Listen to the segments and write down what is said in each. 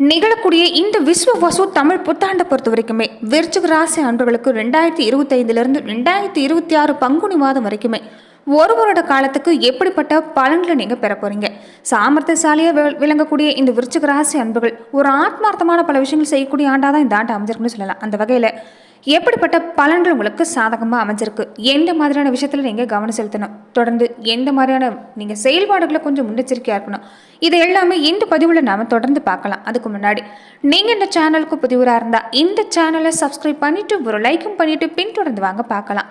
நிகழக்கூடிய இந்த விஸ்வவசு தமிழ் புத்தாண்டை பொறுத்த வரைக்குமே விருச்சிக ராசி அன்பர்களுக்கு 2025 2026 பங்குனி மாதம் வரைக்குமே ஒரு வருட காலத்துக்கு எப்படிப்பட்ட பலன்களை நீங்க பெற போறீங்க. சாமர்த்தியசாலியா விளங்கக்கூடிய இந்த விருச்சிக ராசி அன்பர்கள் ஒரு ஆத்மார்த்தமான பல விஷயங்கள் செய்யக்கூடிய ஆண்டாதான் இந்த ஆண்டு அமைஞ்சிருக்குன்னு சொல்லலாம். அந்த வகையில எப்படிப்பட்ட பலன்கள் உங்களுக்கு சாதகமாக அமைஞ்சிருக்கு, எந்த மாதிரியான விஷயத்தில் நீங்கள் கவனம் செலுத்தணும், தொடர்ந்து எந்த மாதிரியான நீங்கள் செயல்பாடுகளை கொஞ்சம் முன்னெச்சரிக்கையாக இருக்கணும், இது எல்லாமே இந்த பதிவில் நாம் தொடர்ந்து பார்க்கலாம். அதுக்கு முன்னாடி நீங்கள் இந்த சேனலுக்கு புதிவராக இருந்தால் இந்த சேனலை சப்ஸ்கிரைப் பண்ணிவிட்டு ஒரு லைக்கும் பண்ணிவிட்டு பின்தொடர்ந்து வாங்க பார்க்கலாம்.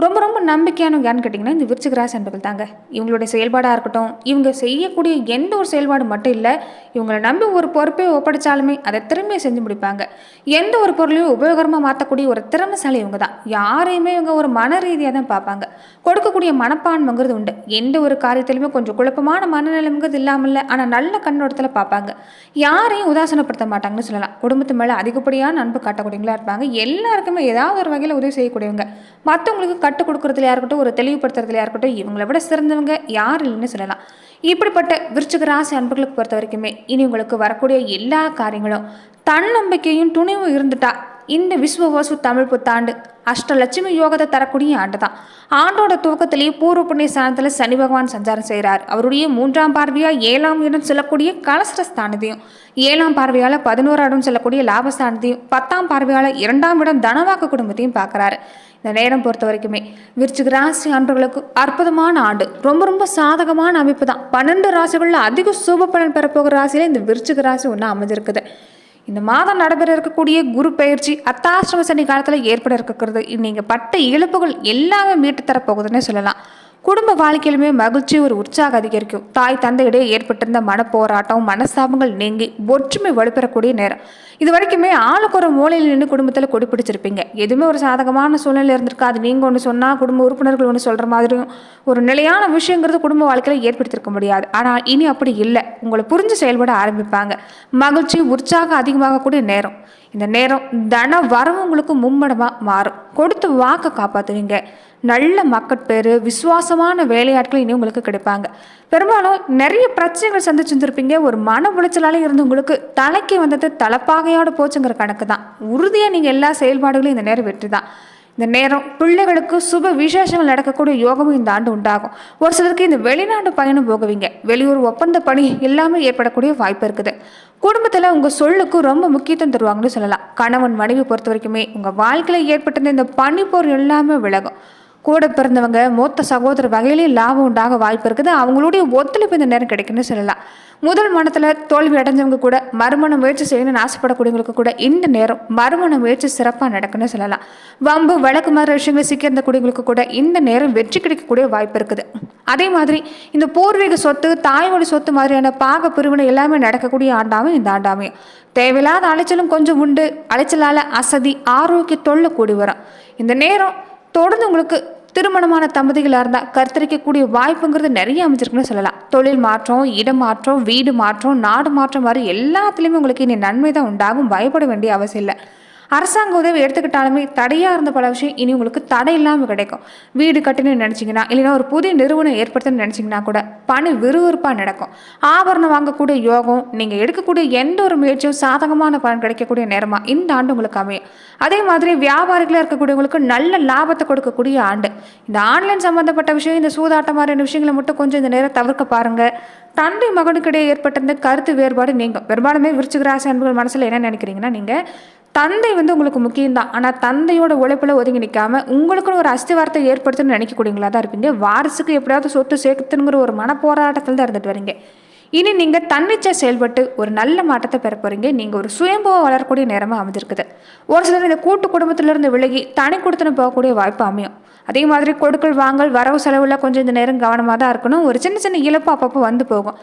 ரொம்ப ரொம்ப நம்பிக்கையானவங்க யாருன்னு கேட்டிங்கன்னா இந்த விருச்சிக ராசி அன்பர்கள் தாங்க. இவங்களுடைய செயல்பாடாக இருக்கட்டும், இவங்க செய்யக்கூடிய எந்த ஒரு செயல்பாடு மட்டும் இல்லை, இவங்களை நம்பி ஒரு பொறுப்பை ஒப்படைச்சாலுமே அதை திறமையை செஞ்சு முடிப்பாங்க. எந்த ஒரு பொருளையும் உபயோகரமாக மாற்றக்கூடிய ஒரு திறமைசாலி இவங்க தான். யாரையுமே இவங்க ஒரு மன ரீதியாக தான் பார்ப்பாங்க. கொடுக்கக்கூடிய மனப்பான்மைங்கிறது உண்டு. எந்த ஒரு காரியத்திலுமே கொஞ்சம் குழப்பமான மனநிலைங்கிறது இல்லாமல் இல்லை, ஆனால் நல்ல கண்ணோட்டத்தில் பார்ப்பாங்க. யாரையும் உதாசனப்படுத்த மாட்டாங்கன்னு சொல்லலாம். குடும்பத்து மேலே அதிகப்படியான அன்பு காட்டக்கூடியவங்களா இருப்பாங்க. எல்லாருக்குமே ஏதாவது ஒரு வகையில் உதவி செய்யக்கூடியவங்க. மற்றவங்களுக்கு கற்றுக் கொடுக்குறதுலையா இருக்கட்டும், ஒரு தெளிவுபடுத்துறதுலையா இருக்கட்டும், இவங்களை விட சிறந்தவங்க யார் இல்லைன்னு சொல்லலாம். இப்படிப்பட்ட விருச்சிக ராசி அன்பர்களுக்கு பொறுத்த வரைக்குமே இனி உங்களுக்கு வரக்கூடிய எல்லா காரியங்களும் தன்னம்பிக்கையும் துணிவும் இருந்துட்டா இந்த விஸ்வவசு தமிழ் புத்தாண்டு அஷ்டலட்சுமி யோகத்தை தரக்கூடிய ஆண்டு தான். ஆண்டோட துவக்கத்திலேயே பூர்வ புண்ணிய ஸ்தானத்தில் சனி பகவான் சஞ்சாரம் செய்கிறார். அவருடைய 3ஆம் பார்வையாக 7ஆம் இடம் செல்லக்கூடிய கலசரஸ்தானத்தையும், 7ஆம் பார்வையால் 11ஆம் இடம் செல்லக்கூடிய லாபஸ்தானத்தையும், 10ஆம் பார்வையால் 2ஆம் இடம் தனவாக்கு குடும்பத்தையும் பார்க்குறாரு. இந்த நேரம் பொறுத்த வரைக்குமே விருச்சிக ராசி அன்பர்களுக்கு அற்புதமான ஆண்டு, ரொம்ப ரொம்ப சாதகமான அமைப்பு தான். 12 ராசிகளில் அதிக சுப பலன் பெறப்போகிற ராசியில் இந்த விருச்சிக ராசி ஒன்று அமைஞ்சிருக்குது. இந்த மாதம் நடைபெற இருக்கக்கூடிய குரு பயிற்சி அர்த்தாஷ்டம சனி காலத்தில் ஏற்பட இருக்கிறது. நீங்கள் பட்ட இழப்புகள் எல்லாமே மீட்டு தரப்போகுதுன்னே சொல்லலாம். குடும்ப வாழ்க்கையிலுமே மகிழ்ச்சி, ஒரு உற்சாகம் அதிகரிக்கும். தாய் தந்தையிடையே ஏற்பட்டிருந்த மனப்போராட்டம், மனஸ்தாபங்கள் நீங்கி ஒற்றுமை வலுப்பெறக்கூடிய நேரம். இது வரைக்குமே ஆளுக்கு ஒரு மூலையில் நின்று குடும்பத்தில் கொடி பிடிச்சிருப்பீங்க. எதுவுமே ஒரு சாதகமான சூழ்நிலை இருந்திருக்காது. நீங்கள் ஒன்று சொன்னால் குடும்ப உறுப்பினர்கள் ஒன்று சொல்கிற மாதிரியும் ஒரு நிலையான விஷயங்கிறது குடும்ப வாழ்க்கையில் ஏற்படுத்தியிருக்க முடியாது. ஆனால் இனி அப்படி இல்லை. உங்களை புரிஞ்சு செயல்பட ஆரம்பிப்பாங்க. மகிழ்ச்சி, உற்சாகம் அதிகமாகக்கூடிய நேரம். இந்த நேரம் தன வரவு உங்களுக்கு மும்மடமாக மாறும். கொடுத்து வாக்கை காப்பாற்றுவீங்க. நல்ல மக்கட்பேர், விசுவாசமான வேலையாட்கள் இனி உங்களுக்கு கிடைப்பாங்க. பெரும்பாலும் நிறைய பிரச்சனைகள் சந்திச்சுருப்பீங்க. ஒரு மன உளைச்சலாலே இருந்து உங்களுக்கு தலைக்கு வந்தது தலைப்பாகையோட போச்சுங்கிற கணக்கு தான். உறுதியாக நீங்கள் எல்லா செயல்பாடுகளும் இந்த நேரம் வெற்றி தான். இந்த நேரம் பிள்ளைகளுக்கு சுப விசேஷங்கள் நடக்கக்கூடிய யோகமும் இந்த ஆண்டு உண்டாகும். ஒரு சிலருக்கு இந்த வெளிநாட்டு பயணம் போகுவீங்க. வெளியூர் ஒப்பந்த பணி எல்லாமே ஏற்படக்கூடிய வாய்ப்பு இருக்குது. குடும்பத்தில் உங்கள் சொல்லுக்கு ரொம்ப முக்கியத்துவம் தருவாங்கன்னு சொல்லலாம். கணவன் மனைவி பொறுத்த வரைக்குமே உங்கள் வாழ்க்கையில் ஏற்பட்டிருந்த இந்த பனிப்போர் எல்லாமே விலகும். கூட பிறந்தவங்க, மூத்த சகோதர வகையிலேயே லாபம் உண்டாக வாய்ப்பு இருக்குது. அவங்களுடைய ஒத்துழைப்பு இந்த நேரம் கிடைக்குன்னு சொல்லலாம். முதல் மனத்தில் தோல்வி அடைஞ்சவங்க கூட மறுமண முயற்சி செய்யணும்னு ஆசைப்படக்கூடியவங்களுக்கு கூட இந்த நேரம் மறுமண முயற்சி சிறப்பாக நடக்குன்னு சொல்லலாம். வம்பு வழக்கு மாதிரி விஷயங்களை சிக்கியிருந்த கூடியவங்களுக்கு கூட இந்த நேரம் வெற்றி கிடைக்கக்கூடிய வாய்ப்பு இருக்குது. அதே மாதிரி இந்த பூர்வீக சொத்து, தாய்மொழி சொத்து மாதிரியான பாக பிரிவினை எல்லாமே நடக்கக்கூடிய ஆண்டாமல் இந்த ஆண்டாமையும். தேவையில்லாத அலைச்சலும் கொஞ்சம் உண்டு. அலைச்சலால் அசதி, ஆரோக்கிய தொல்லை கூடி வரும். இந்த நேரம் தொடர்ந்து உங்களுக்கு திருமணமான தம்பதிகளாக இருந்தால் கருத்தரிக்கக்கூடிய வாய்ப்புங்கிறது நிறைய அமைஞ்சிருக்குன்னு சொல்லலாம். தொழில் மாற்றம், இடம் மாற்றம், வீடு மாற்றம், நாடு மாற்றம் மாதிரி எல்லாத்துலேயுமே உங்களுக்கு இனி நன்மை தான் உண்டாகும். பயப்பட வேண்டிய அவசியம் இல்லை. அரசாங்க உதவி எடுத்துக்கிட்டாலுமே தடையாக இருந்த பல விஷயம் இனி உங்களுக்கு தடை இல்லாமல் கிடைக்கும். வீடு கட்டணும்னு நினச்சிங்கன்னா, இல்லைன்னா ஒரு புதிய நிறுவனம் ஏற்படுத்தணும்னு நினச்சிங்கன்னா கூட பணி விறுவிறுப்பாக நடக்கும். ஆபரணம் வாங்கக்கூடிய யோகம், நீங்கள் எடுக்கக்கூடிய எந்த ஒரு முயற்சியும் சாதகமான பலன் கிடைக்கக்கூடிய நேரமாக இந்த ஆண்டு உங்களுக்கு அமையும். அதே மாதிரி வியாபாரிகளாக இருக்கக்கூடியவங்களுக்கு நல்ல லாபத்தை கொடுக்கக்கூடிய ஆண்டு. இந்த ஆன்லைன் சம்மந்தப்பட்ட விஷயம், இந்த சூதாட்டம் மாதிரியான விஷயங்களை மட்டும் கொஞ்சம் இந்த நேரம் தவிர்க்க பாருங்கள். தந்தை மகனுக்கிடையே ஏற்பட்டிருந்த கருத்து வேறுபாடு நீங்கும். பெரும்பாலுமே விருச்சிக ராசி அன்பர்கள் மனசில் என்ன நினைக்கிறீங்கன்னா, நீங்கள் தந்தை உங்களுக்கு முக்கியம்தான், ஆனால் தந்தையோட உழைப்பில் ஒதுங்கி நிற்காம உங்களுக்குன்னு ஒரு அஸ்திவாரத்தை ஏற்படுத்தணும்னு நினைக்கக்கூடியவங்களா தான் இருப்பீங்க. வாரிசுக்கு எப்படியாவது சொத்து சேர்த்துங்கிற ஒரு மனப்போராட்டத்தில் தான் இருந்துட்டு வரீங்க. இனி நீங்கள் தன்னிச்சை செயல்பட்டு ஒரு நல்ல மாற்றத்தை பெற போகிறீங்க. நீங்கள் ஒரு சுயம்புவ வளரக்கூடிய நேரமாக அமைஞ்சிருக்குது. ஒரு சிலர் இந்த கூட்டு குடும்பத்திலிருந்து விலகி தனி கொடுத்துன்னு போகக்கூடிய வாய்ப்பு அமையும். அதே மாதிரி கொடுக்கல் வாங்கல், வரவு செலவில் கொஞ்சம் இந்த நேரம் கவனமாக தான் இருக்கணும். ஒரு சின்ன சின்ன இழப்பு அப்பப்போ வந்து போகும்.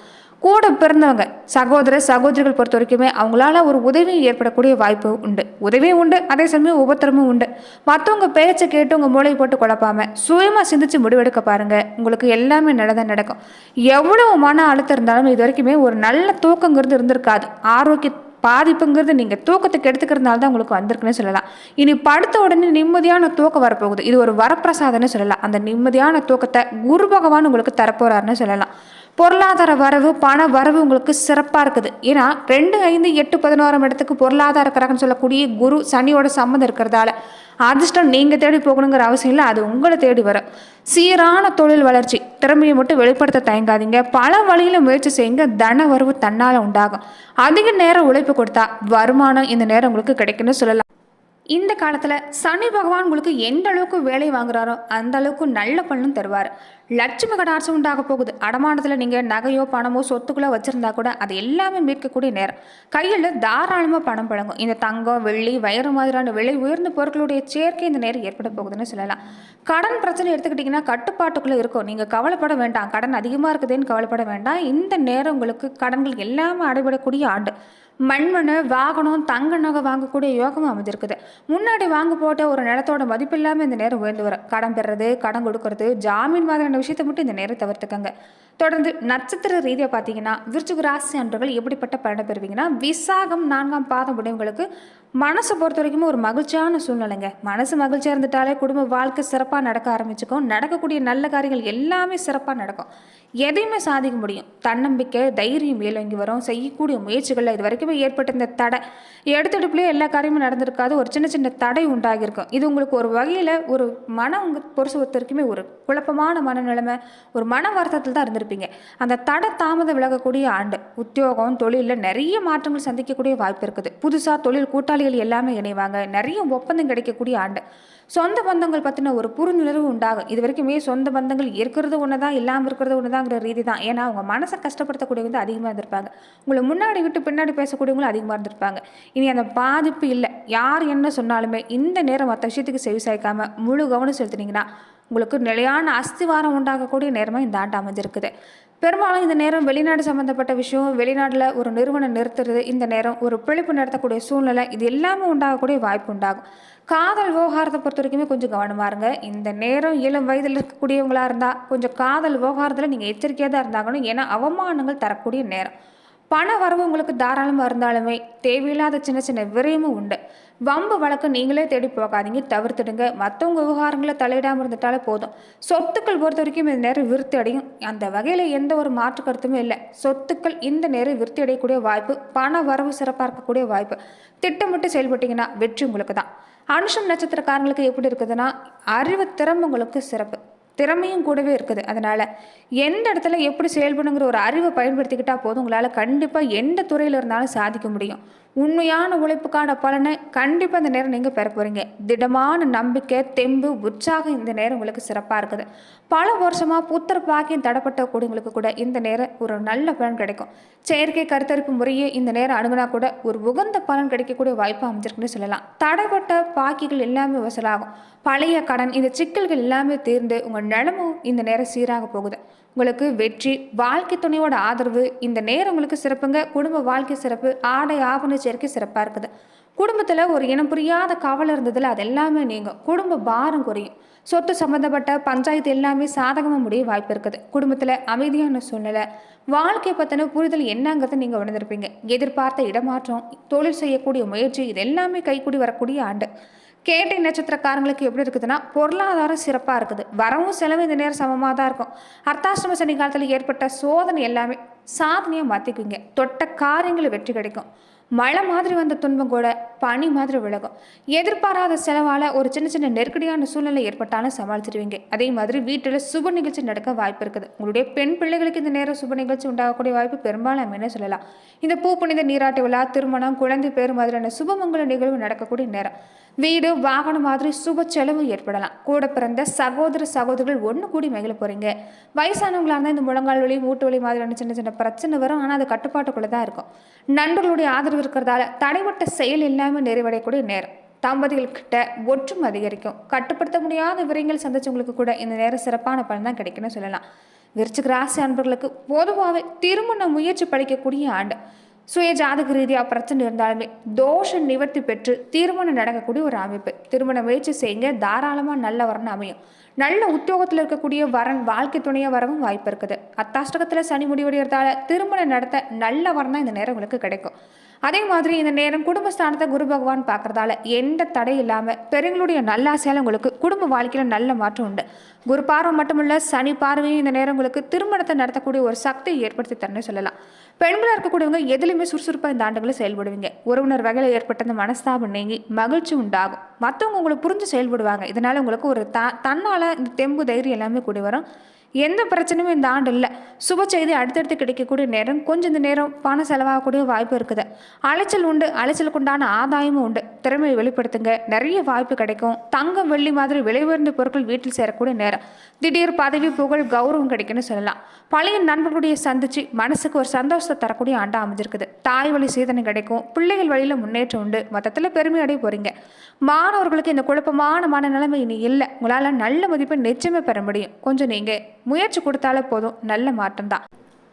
கூட பிறந்தவங்க, சகோதர சகோதரிகள் பொறுத்த வரைக்குமே அவங்களால ஒரு உதவி ஏற்படக்கூடிய வாய்ப்பு உண்டு. உதவியும் உண்டு, அதே சமயம் உபத்திரமும் உண்டு. மற்றவங்க பேச்சை கேட்டு உங்கள் மூளை போட்டு குழப்பாம சுயமாக சிந்திச்சு முடிவெடுக்க பாருங்க. உங்களுக்கு எல்லாமே நல்லதான் நடக்கும். எவ்வளவு மன அழுத்தம் இருந்தாலும் இது வரைக்குமே ஒரு நல்ல தூக்கங்கிறது இருந்திருக்காது. ஆரோக்கிய பாதிப்புங்கிறது நீங்கள் தூக்கத்துக்கு எடுத்துக்கிறதுனால தான் உங்களுக்கு வந்திருக்குன்னு சொல்லலாம். இனி படுத்த உடனே நிம்மதியான தூக்கம் வரப்போகுது. இது ஒரு வரப்பிரசாதம்னு சொல்லலாம். அந்த நிம்மதியான தூக்கத்தை குரு பகவான் உங்களுக்கு தரப்போறாருன்னு சொல்லலாம். பொருளாதார வரவு பண வரவு உங்களுக்கு சிறப்பாக இருக்குது. ஏன்னா 2, 5, 8, 11ஆம் இடத்துக்கு பொருளாதார கிரகம்னு சொல்லக்கூடிய குரு சனியோட சம்மந்தம் இருக்கிறதால அதிர்ஷ்டம் நீங்கள் தேடி போகணுங்கிற அவசியம் இல்லை, அது உங்களை தேடி வரும். சீரான தொழில் வளர்ச்சி, திறமையை மட்டும் வெளிப்படுத்த தயங்காதீங்க. பல வழியில் முயற்சி செய்யுங்க. தன வரவு தன்னால் உண்டாகும். அதிக நேரம் உழைப்பு கொடுத்தா வருமானம் இந்த நேரம் உங்களுக்கு கிடைக்குன்னு சொல்லலாம். இந்த காலத்தில் சனி பகவான் உங்களுக்கு எந்த அளவுக்கு வேலை வாங்குறாரோ அந்த அளவுக்கு நல்ல பலனும் தருவார். லட்சுமி கடாட்சம் உண்டாக போகுது. அடமானத்தில் நீங்கள் நகையோ பணமோ சொத்துக்களோ வச்சுருந்தா கூட அது எல்லாமே மீட்கக்கூடிய நேரம். கையில் தாராளமாக பணம் பழங்கும். இந்த தங்கம் வெள்ளி வயிறு மாதிரியான விலை உயர்ந்த பொருட்களுடைய சேர்க்கை இந்த நேரம் ஏற்பட போகுதுன்னு சொல்லலாம். கடன் பிரச்சனை எடுத்துக்கிட்டிங்கன்னா கட்டுப்பாட்டுக்குள்ளே இருக்கும். நீங்கள் கவலைப்பட வேண்டாம். கடன் அதிகமாக இருக்குதுன்னு கவலைப்பட வேண்டாம். இந்த நேரம் உங்களுக்கு கடன்கள் எல்லாமே அடைபடக்கூடிய ஆண்டு. மண்மனை வாகனம் தங்க நகை வாங்கக்கூடிய யோகம் அமைஞ்சிருக்குது. முன்னாடி வாங்க போட்ட ஒரு நிலத்தோட மதிப்பு இல்லாமல் இந்த நேரம் உயர்ந்து வரும். கடன் பெறது, கடன் கொடுக்கறது, ஜாமீன் மாதிரியான விஷயத்தை மட்டும் இந்த நேரம் தவிர்த்துக்கங்க. தொடர்ந்து நட்சத்திர ரீதியாக பார்த்தீங்கன்னா விருச்சிக ராசி அன்பர்கள் எப்படிப்பட்ட பலனை பெறுவீங்கன்னா, விசாகம் 4ஆம் பாதம் உடையவங்களுக்கு மனசை பொறுத்த வரைக்கும் ஒரு மகிழ்ச்சியான சூழ்நிலைங்க. மனசு மகிழ்ச்சியாக இருந்துட்டாலே குடும்ப வாழ்க்கை சிறப்பாக நடக்க ஆரம்பிச்சுக்கும். நடக்கக்கூடிய நல்ல காரியங்கள் எல்லாமே சிறப்பாக நடக்கும். எதையுமே சாதிக்க முடியும். தன்னம்பிக்கை தைரியம் மேலோங்கி வரும். செய்யக்கூடிய முயற்சிகளில் இது வரைக்குமே ஏற்பட்ட இந்த தடை எடுத்தெடுப்புலேயே எல்லா காரியமும் நடந்திருக்காது. ஒரு சின்ன சின்ன தடை உண்டாகியிருக்கும். இது உங்களுக்கு ஒரு வகையில் ஒரு உங்கள் பொறுத்த வரைக்குமே ஒரு குழப்பமான மனநிலைமை, ஒரு மன வருத்தத்தில் தான் இருந்திருப்பீங்க. அந்த தடை தாமதம் விலகக்கூடிய ஆண்டு. உத்தியோகம் தொழிலில் நிறைய மாற்றங்கள் சந்திக்கக்கூடிய வாய்ப்பு இருக்குது. புதுசாக தொழில் கூட்டாளிகள் எல்லாமே இணைவாங்க. நிறைய ஒப்பந்தம் கிடைக்கக்கூடிய ஆண்டு. சொந்த பந்தங்கள் பற்றின ஒரு புரிந்துணர்வு உண்டாகும். இது வரைக்குமே சொந்த பந்தங்கள் இருக்கிறது ஒன்று தான், இல்லாமல் இருக்கிறது ஒன்று தாங்கிற ரீதி தான். ஏன்னா அவங்க மனசை கஷ்டப்படுத்தக்கூடியவங்க அதிகமாக இருந்திருப்பாங்க. உங்களை முன்னாடி விட்டு பின்னாடி பேசக்கூடியவங்களும் அதிகமாக இருந்திருப்பாங்க. இனி அந்த பாதிப்பு இல்லை. யார் என்ன சொன்னாலுமே இந்த நேரம் மற்ற விஷயத்துக்கு செவி சாய்க்காம முழு கவனம் செலுத்தினீங்கன்னா உங்களுக்கு நிலையான அஸ்திவாரம் உண்டாகக்கூடிய நேரமாக இந்த ஆண்டு அமைஞ்சிருக்குது. பெரும்பாலும் இந்த நேரம் வெளிநாடு சம்மந்தப்பட்ட விஷயம், வெளிநாட்டில் ஒரு நிறுவனம் நிறுத்துறது, இந்த நேரம் ஒரு பிழைப்பு நடத்தக்கூடிய சூழ்நிலை, இது எல்லாமே உண்டாகக்கூடிய வாய்ப்பு உண்டாகும். காதல் விவகாரத்தை பொறுத்த வரைக்குமே கொஞ்சம் கவனமாக இருங்க. இந்த நேரம் இளம் வயதில் இருக்கக்கூடியவங்களாக இருந்தால் கொஞ்சம் காதல் விவகாரத்தில் நீங்கள் எச்சரிக்கையாக தான் இருந்தாங்கன்னு. ஏன்னா அவமானங்கள் தரக்கூடிய நேரம். பண வரவு உங்களுக்கு தாராளமாக இருந்தாலுமே தேவையில்லாத சின்ன சின்ன விரயமும் உண்டு. வம்பு வழக்கு நீங்களே தேடி போகாதீங்க, தவிர்த்துடுங்க. மற்றவங்க விவகாரங்களை தலையிடாமல் இருந்துட்டாலே போதும். சொத்துக்கள் பொறுத்த வரைக்கும் இந்த நேரம் விருத்தி அடையும். அந்த வகையில் எந்த ஒரு மாற்று கருத்துமே இல்லை. சொத்துக்கள் இந்த நேரம் விருத்தி அடையக்கூடிய வாய்ப்பு, பண வரவு சிறப்பாக இருக்கக்கூடிய வாய்ப்பு. திட்டமிட்டு செயல்பட்டீங்கன்னா வெற்றி உங்களுக்கு தான். அனுஷம் நட்சத்திரக்காரங்களுக்கு எப்படி இருக்குதுன்னா, அறிவு திறமை உங்களுக்கு சிறப்பு, திறமையும் கூடவே இருக்குது. அதனால் எந்த இடத்துல எப்படி செயல்படுங்கிற ஒரு அறிவை பயன்படுத்திக்கிட்டால் போதும். உங்களால் கண்டிப்பாக எந்த துறையில் இருந்தாலும் சாதிக்க முடியும். உண்மையான உழைப்புக்கான பலனை கண்டிப்பாக இந்த நேரம் நீங்கள் பெற போகிறீங்க. திடமான நம்பிக்கை தெம்பு உற்சாகம் இந்த நேரம் உங்களுக்கு சிறப்பாக இருக்குது. பல வருஷமாக புத்திர பாக்கியம் தடப்பட்ட கூடியவங்களுக்கு கூட இந்த நேரம் ஒரு நல்ல பலன் கிடைக்கும். செயற்கை கருத்தரிப்பு முறையே இந்த நேரம் அணுகுனா கூட ஒரு உகந்த பலன் கிடைக்கக்கூடிய வாய்ப்பு அமைஞ்சிருக்குன்னு சொல்லலாம். தடைப்பட்ட பாக்கிகள் எல்லாமே வசலாகும். பழைய கடன் இந்த சிக்கல்கள் எல்லாமே தீர்ந்து உங்கள் நிலமும் இந்த நேரம் சீராக போகுது. உங்களுக்கு வெற்றி, வாழ்க்கை துணையோட ஆதரவு இந்த நேரம் உங்களுக்கு சிறப்புங்க. குடும்ப வாழ்க்கை சிறப்பு, ஆடை ஆபண சேர்க்கை சிறப்பாக இருக்குது. குடும்பத்தில் ஒரு இனம் புரியாத கவலை இருந்ததில் அது எல்லாமே நீங்கும். குடும்ப பாரம் குறையும். சொத்து சம்மந்தப்பட்ட பஞ்சாயத்து எல்லாமே சாதகமாக முடிய வாய்ப்பு இருக்குது. குடும்பத்தில் அமைதியான சூழ்நிலை, வாழ்க்கை பற்றின புரிதல் என்னங்கிறத நீங்கள் உணர்ந்திருப்பீங்க. எதிர்பார்த்த இடமாற்றம், தொழில் செய்யக்கூடிய முயற்சி, இது எல்லாமே கைக்கூடி வரக்கூடிய ஆண்டு. கேட்டை நட்சத்திரக்காரங்களுக்கு எப்படி இருக்குதுன்னா, பொருளாதாரம் சிறப்பாக இருக்குது. வரவும் செலவு இந்த நேரம் சமமாக தான் இருக்கும். அர்த்தாஷ்டம சனி காலத்தில் ஏற்பட்ட சோதனை எல்லாமே சாதனையாக மாற்றிக்குவீங்க. தொட்ட காரியங்கள் வெற்றி கிடைக்கும். மழை மாதிரி வந்த துன்பம் கூட பனி மாதிரி விலகும். எதிர்பாராத செலவால் ஒரு சின்ன சின்ன நெருக்கடியான சூழ்நிலை ஏற்பட்டாலும் சமாளிச்சிடுவீங்க. அதே மாதிரி வீட்டில் சுப நிகழ்ச்சி நடக்க வாய்ப்பு இருக்குது. உங்களுடைய பெண் பிள்ளைகளுக்கு இந்த நேரம் சுப நிகழ்ச்சி உண்டாகக்கூடிய வாய்ப்பு பெரும்பாலும் அமைன்னு சொல்லலாம். இந்த பூப்புனித நீராட்டு விழா, திருமணம், குழந்தை பேர் மாதிரியான சுபமங்கல நிகழ்வு நடக்கக்கூடிய நேரம். வீடு வாகனம் மாதிரி சுப செலவு ஏற்படலாம். கூட பிறந்த சகோதர சகோதரிகள் ஒன்று கூடி மகிழ போகிறீங்க. வயசானவங்களாக இருந்தால் இந்த முழங்கால் வலி, மூட்டு வலி மாதிரியான சின்ன சின்ன பிரச்சனை வரும். ஆனால் அது கட்டுப்பாட்டுக்குள்ளே தான் இருக்கும். நண்பர்களுடைய ஆதரவு இருக்கிறதால தடைப்பட்ட செயல் எல்லாமே நிறைவடையக்கூடிய நேரம். தம்பதிகள்கிட்ட ஒற்றுமை அதிகரிக்கும். கட்டுப்படுத்த முடியாத விரயங்கள் சந்திச்சவங்களுக்கு கூட இந்த நேரம் சிறப்பான பலன் தான் கிடைக்குன்னு சொல்லலாம். விருச்சிக ராசி அன்பர்களுக்கு பொதுவாகவே திருமண முயற்சி படிக்கக்கூடிய ஆண்டு. சுய ஜாதக ரீதியாக பிரச்சனை இருந்தாலுமே தோஷ நிவர்த்தி பெற்று திருமணம் நடக்கக்கூடிய ஒரு அமைப்பு. திருமண முயற்சி செய்யுங்க, தாராளமாக நல்ல வரன் அமையும். நல்ல உத்தியோகத்தில் இருக்கக்கூடிய வரன் வாழ்க்கை துணையாக வரவும் வாய்ப்பு இருக்குது. அத்தாஷ்டகத்தில் சனி முடிவடைகிறதால திருமணம் நடத்த நல்ல வரன் தான் இந்த நேரம் உங்களுக்கு கிடைக்கும். அதே மாதிரி இந்த நேரம் குடும்பஸ்தானத்தை குரு பகவான் பார்க்கறதால எந்த தடை இல்லாமல் பெருங்களுடைய நல்லாசையால் உங்களுக்கு குடும்ப வாழ்க்கையில் நல்ல மாற்றம் உண்டு. குரு பார்வை மட்டுமல்ல, சனி பார்வையும் இந்த நேரம் உங்களுக்கு திருமணத்தை நடத்தக்கூடிய ஒரு சக்தியை ஏற்படுத்தி தரணும்னு சொல்லலாம். பெண்களாக இருக்கக்கூடியவங்க எதுலையுமே சுறுசுறுப்பாக இந்த ஆண்டுகளை செயல்படுவீங்க. உறவினர் வகையில் ஏற்பட்ட அந்த மனஸ்தாபம் நீங்கி மகிழ்ச்சி உண்டாகும். மற்றவங்க உங்களை புரிஞ்சு செயல்படுவாங்க. இதனால் உங்களுக்கு ஒரு தன்னால் இந்த தெம்பு தைரியம் எல்லாமே கூடி வரும். எந்த பிரச்சனையும் இந்த ஆண்டு இல்லை. சுப செய்தி அடுத்தடுத்து கிடைக்கக்கூடிய நேரம். கொஞ்சம் இந்த நேரம் பணம் செலவாகக்கூடிய வாய்ப்பு இருக்குது. அலைச்சல் உண்டு, அலைச்சலுக்கு உண்டான ஆதாயமும் உண்டு. திறமையை வெளிப்படுத்துங்க, நிறைய வாய்ப்பு கிடைக்கும். தங்கம் வெள்ளி மாதிரி விலை உயர்ந்த பொருட்கள் வீட்டில் சேரக்கூடிய நேரம். திடீர் பதவி புகழ் கௌரவம் கிடைக்குன்னு சொல்லலாம். பழைய நண்பர்களுடைய சந்திச்சு மனசுக்கு ஒரு சந்தோஷத்தை தரக்கூடிய ஆண்டா அமைஞ்சிருக்குது. தாய் வழி சீதனை கிடைக்கும். பிள்ளைகள் வழியில் முன்னேற்றம் உண்டு. மொத்தத்தில் பெருமை அடைய போறீங்க. மாணவர்களுக்கு இந்த குழப்பமான மனநிலைமை இனி இல்லை. உங்களால் நல்ல மதிப்பை நிச்சயமே பெற முடியும். கொஞ்சம் நீங்கள் முயற்சி கொடுத்தாலே போதும், நல்ல மாற்றம் தான்.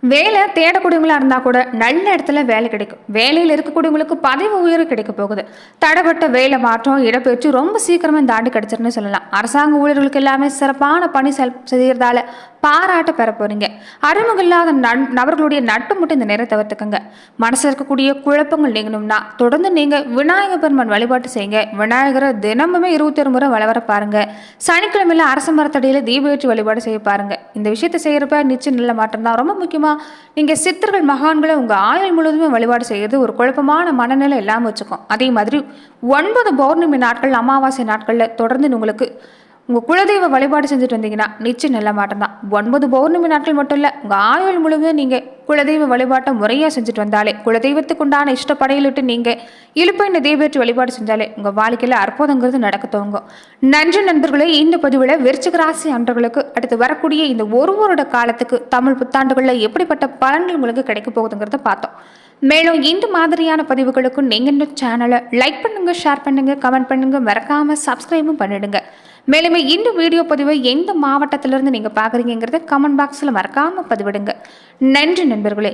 வேலை தேடக்கூடியவங்களா இருந்தால் கூட நல்ல இடத்துல வேலை கிடைக்கும். வேலையில் இருக்கக்கூடியவங்களுக்கு பதவி உயர்வு கிடைக்க போகுது. தடைப்பட்ட வேலை மாற்றம் இடப்பெயர்ச்சி ரொம்ப சீக்கிரமாக இந்த ஆண்டு கிடைச்சிருன்னு சொல்லலாம். அரசாங்க ஊழியர்களுக்கு எல்லாமே சிறப்பான பணி செய்யறதால பாராட்ட பெற போறீங்க. அறிமுகம் இல்லாத நபர்களுடைய நட்பு மட்டும் இந்த நேரம் தவிர்த்துக்கங்க. மனசில் இருக்கக்கூடிய குழப்பங்கள் நீங்கணும்னா தொடர்ந்து நீங்கள் விநாயகர் பெருமான் வழிபாட்டு செய்யுங்க. விநாயகரை தினமுமே 21 முறை வளவர பாருங்க. சனிக்கிழமையில அரச மரத்தடியில் தீபேற்றி வழிபாடு செய்ய பாருங்க. இந்த விஷயத்தை செய்யறப்ப நிச்சயம் நல்ல மாற்றம் தான். ரொம்ப முக்கியமாக நீங்கள் சித்தர்கள் மகான்களை உங்கள் ஆயுள் முழுவதுமே வழிபாடு செய்யறது ஒரு குழப்பமான மனநிலை இல்லாமல் வச்சுக்கும். அதே மாதிரி 9 பௌர்ணமி நாட்கள் அமாவாசை நாட்களில் தொடர்ந்து உங்களுக்கு உங்கள் குலதெய்வ வழிபாடு செஞ்சுட்டு வந்தீங்கன்னா நிச்சயம் நல்ல மாற்றம் தான். 9 பௌர்ணமி நாட்கள் மட்டும் இல்லை, உங்கள் ஆயுள் முழுவதும் நீங்கள் குலதெய்வ வழிபாட்டை முறையாக செஞ்சுட்டு வந்தாலே, குலதெய்வத்துக்கு உண்டான இஷ்டப்படையிலிட்டு நீங்கள் இழுப்பெண்ணை தெய்வத்தை வழிபாடு செஞ்சாலே உங்கள் வாழ்க்கையில் அற்புதங்கிறது நடக்க துவங்கும். நன்றி நண்பர்களே. இந்த பதிவில் விருச்சிக ராசி அன்பர்களுக்கு அடுத்து வரக்கூடிய இந்த ஒரு வருட காலத்துக்கு தமிழ் புத்தாண்டுகளில் எப்படிப்பட்ட பலன்கள் உங்களுக்கு கிடைக்க போகுதுங்கிறத பார்த்தோம். மேலும் இந்த மாதிரியான பதிவுகளுக்கு நீங்கள் இந்த சேனலை லைக் பண்ணுங்க, ஷேர் பண்ணுங்க, கமெண்ட் பண்ணுங்க, மறக்காமல் சப்ஸ்கிரைபும் பண்ணிடுங்க. மேலுமே இந்த வீடியோ பதிவை எந்த மாவட்டத்திலிருந்து நீங்கள் பார்க்குறீங்கிறத கமெண்ட் பாக்ஸில் மறக்காமல் பதிவிடுங்க. நன்றி நண்பர்களே.